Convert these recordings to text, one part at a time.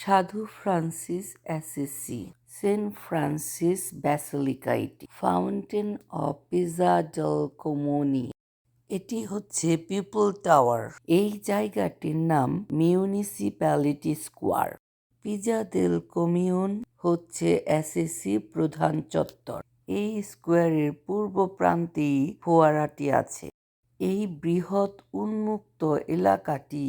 সাধু Francis Assisi, Saint Francis ব্যাসিলিকাটি, fountain of piazza del comune. এটি হচ্ছে পিপল টাওয়ার। এই জায়গাটির নাম municipality square. Piazza del commune হচ্ছে অ্যাসিসি প্রধান চত্বর। এই স্কোয়ারের পূর্ব প্রান্তেই ফোয়ারাটি আছে। এই বৃহৎ উন্মুক্ত এলাকাটি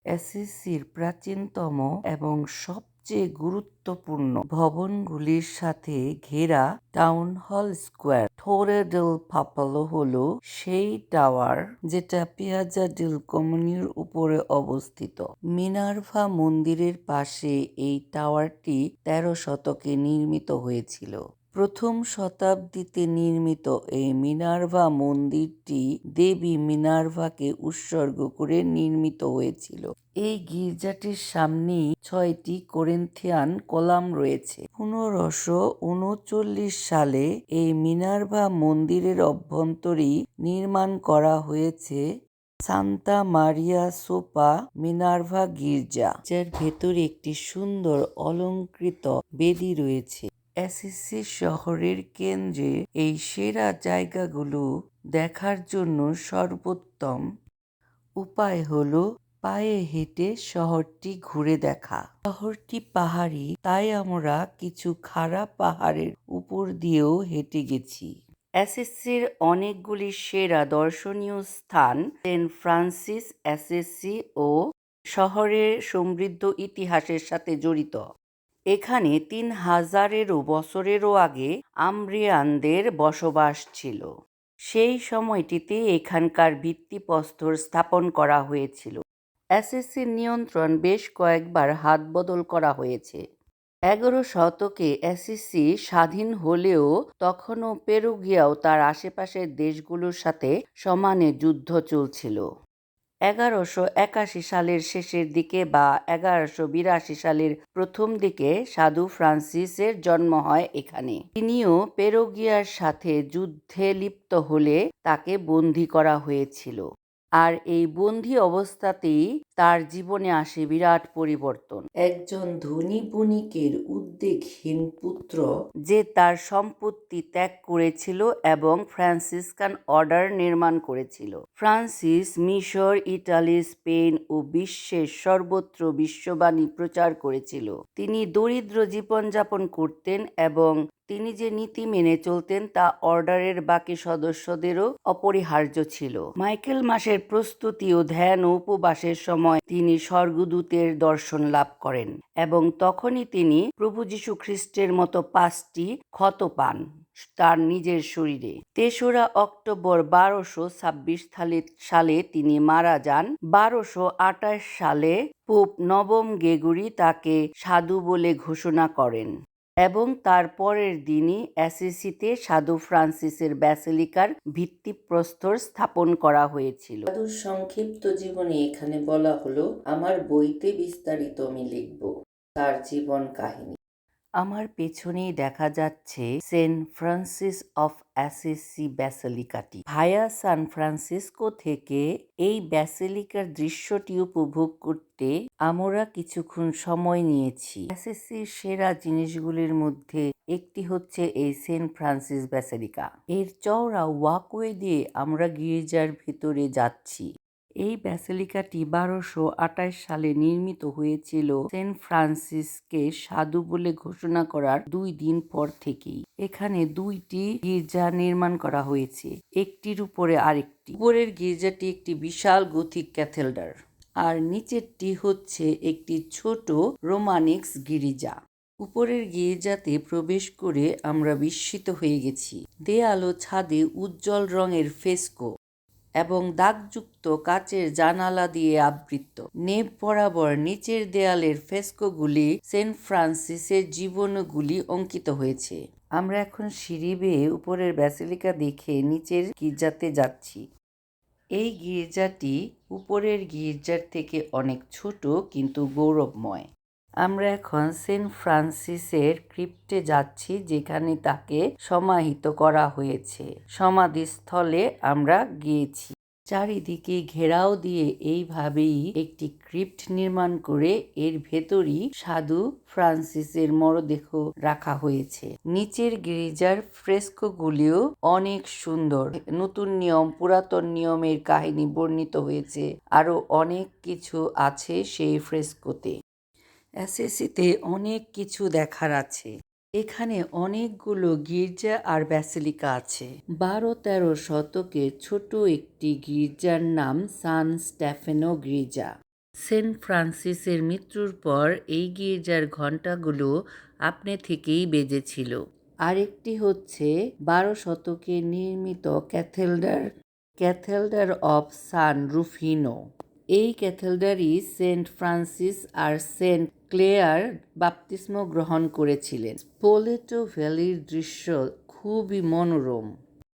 অ্যাসিসির প্রাচীনতম এবং সবচেয়ে গুরুত্বপূর্ণ ভবনগুলির সাথে ঘেরা টাউন হল স্কোয়ার। তোরে ডেল পাপালো হলো সেই টাওয়ার যেটা পিয়াজা ডেল কমিউনের উপরে অবস্থিত। মিনার্ভা মন্দিরের পাশে এই টাওয়ারটি 13 শতকে নির্মিত হয়েছিল। প্রথম শতাব্দীতে নির্মিত এই মিনার্ভা মন্দিরটি দেবী মিনার্ভাকে উৎসর্গ করে নির্মিত হয়েছিল। এই গির্জাটির সামনেই 6টি করিন্থিয়ান কলাম রয়েছে। 1539 সালে এই মিনার্ভা মন্দিরের অভ্যন্তরেই নির্মাণ করা হয়েছে সান্তা মারিয়া সোপা মিনার্ভা গির্জা, যার ভেতরে একটি সুন্দর অলংকৃত বেদি রয়েছে। অ্যাসিসি শহরের কেন্দ্রে এই সেরা জায়গাগুলো দেখার জন্য সর্বোত্তম উপায় হলো পায়ে হেঁটে শহরটি ঘুরে দেখা। শহরটি পাহাড়ি, তাই আমরা কিছু খাড়া পাহাড়ের উপর দিয়েও হেঁটে গেছি। অ্যাসিসির অনেকগুলি সেরা দর্শনীয় স্থান সেন্ট ফ্রান্সিস অ্যাসিসি ও শহরের সমৃদ্ধ ইতিহাসের সাথে জড়িত। এখানে 3000 বছরেরও আগে আম্ব্রিয়ানদের বসবাস ছিল। সেই সময়টিতে এখানকার ভিত্তিপ্রস্তর স্থাপন করা হয়েছিল। অ্যাসিসির নিয়ন্ত্রণ বেশ কয়েকবার হাতবদল করা হয়েছে। 11 শতকে অ্যাসিসি স্বাধীন হলেও তখনও পেরুগিয়াও তার আশেপাশের দেশগুলোর সাথে সমানে যুদ্ধ চলছিল। 1181 সালের শেষের দিকে বা 1182 সালের প্রথম দিকে সাধু ফ্রান্সিসের জন্ম হয় এখানে। তিনিও পেরুগিয়ার সাথে যুদ্ধে লিপ্ত হলে তাকে বন্দী করা হয়েছিল। আর এই বন্দী অবস্থাতেই তার জীবনে আসে বিরাট পরিবর্তন। একজন ধনী বণিকের উদ্বেগহীন পুত্র যে তার সম্পত্তি ত্যাগ করেছিল এবং ফ্রান্সিসকান অর্ডার নির্মাণ করেছিল। ফ্রান্সিস মিশর, ইটালি, স্পেন ও বিশ্বের সর্বত্র বিশ্ববাণী প্রচার করেছিল। তিনি দরিদ্র জীবনযাপন করতেন এবং তিনি যে নীতি মেনে চলতেন তা অর্ডারের বাকি সদস্যদেরও অপরিহার্য ছিল। মাইকেল মাসের প্রস্তুতি ও ধ্যান ও উপবাসের সময় তিনি স্বর্গদূতের দর্শন লাভ করেন এবং তখনই তিনি প্রভু যীশু খ্রিস্টের মতো 5টি ক্ষত পান তার নিজের শরীরে। 3রা অক্টোবর 1226 সালে তিনি মারা যান। 1228 সালে পোপ নবম গ্রেগরি তাকে সাধু বলে ঘোষণা করেন এবং তার পরের দিনই অ্যাসিসিতে সাধু ফ্রান্সিসের ব্যাসিলিকার ভিত্তিপ্রস্তর স্থাপন করা হয়েছিল। সাধুর সংক্ষিপ্ত জীবনী এখানে বলা হলো। আমার বইতে বিস্তারিত আমি লিখব তার জীবন কাহিনী। আমার পেছনেই দেখা যাচ্ছে সেন্ট ফ্রান্সিস অফ অ্যাসিসি ব্যাসিলিকাটি। ভায়া সান ফ্রান্সিসকো থেকে এই ব্যাসিলিকার দৃশ্যটি উপভোগ করতে আমরা কিছুক্ষণ সময় নিয়েছি। অ্যাসিসির সেরা জিনিসগুলির মধ্যে একটি হচ্ছে এই সেন্ট ফ্রান্সিস ব্যাসিলিকা। এর চওড়া ওয়াকওয়ে দিয়ে আমরা গির্জার ভেতরে যাচ্ছি। এই ব্যাসিলিকাটি 1228 সালে নির্মিত হয়েছিল সেন্ট ফ্রান্সিসকে সাধু বলে ঘোষণা করার 2 দিন পর থেকেই। এখানে 2টি গির্জা নির্মাণ করা হয়েছে, একটির উপরে আরেকটি। উপরের গির্জাটি একটি বিশাল গথিক ক্যাথেড্রাল আর নিচেরটি হচ্ছে একটি ছোট রোমানিক্স গির্জা। উপরের গির্জাতে প্রবেশ করে আমরা বিস্মিত হয়ে গেছি। দেয়াল ও ছাদে উজ্জ্বল রঙের ফ্রেস্কো এবং দাগযুক্ত কাচের জানালা দিয়ে আবৃত। নেব বরাবর নিচের দেয়ালের ফ্রেস্কোগুলি সেন্ট ফ্রান্সিসের জীবনগুলি অঙ্কিত হয়েছে। আমরা এখন সিঁড়ি বেয়ে উপরের ব্যাসিলিকা দেখে নিচের গির্জাতে যাচ্ছি। এই গির্জাটি উপরের গির্জার থেকে অনেক ছোট কিন্তু গৌরবময়। আমরা এখন সেন্ট ফ্রান্সিসের ক্রিপ্টে যাচ্ছি, যেখানে তাকে সমাহিত করা হয়েছে। সমাধিস্থলে আমরা গিয়েছি, চারিদিকে ঘেরাও দিয়ে এইভাবেই একটি ক্রিপ্ট নির্মাণ করে এর ভেতরই সাধু ফ্রান্সিসের মরদেহ রাখা হয়েছে। নিচের গির্জার ফ্রেস্কোগুলিও অনেক সুন্দর। নতুন নিয়ম, পুরাতন নিয়মের কাহিনী বর্ণিত হয়েছে। আরো অনেক কিছু আছে সেই ফ্রেস্কোতে। অ্যাসিসিতে অনেক কিছু দেখার আছে। এখানে অনেকগুলো গির্জা আর ব্যাসিলিকা আছে। 12-13 শতকে ছোট একটি গির্জার নাম সান স্টেফেনো গির্জা। সেন্ট ফ্রান্সিসের মৃত্যুর পর এই গির্জার ঘণ্টাগুলো আপনি থেকেই বেজেছিল। আরেকটি হচ্ছে 12 শতকে নির্মিত ক্যাথেড্রাল অফ সান রুফিনো। এই ক্যাথেড্রালই সেন্ট ফ্রান্সিস আর সেন্ট ক্লেয়ার বাপ্তিস্ম গ্রহণ করেছিলেন। স্পোলেটো ভ্যালির দৃশ্য খুবই মনোরম।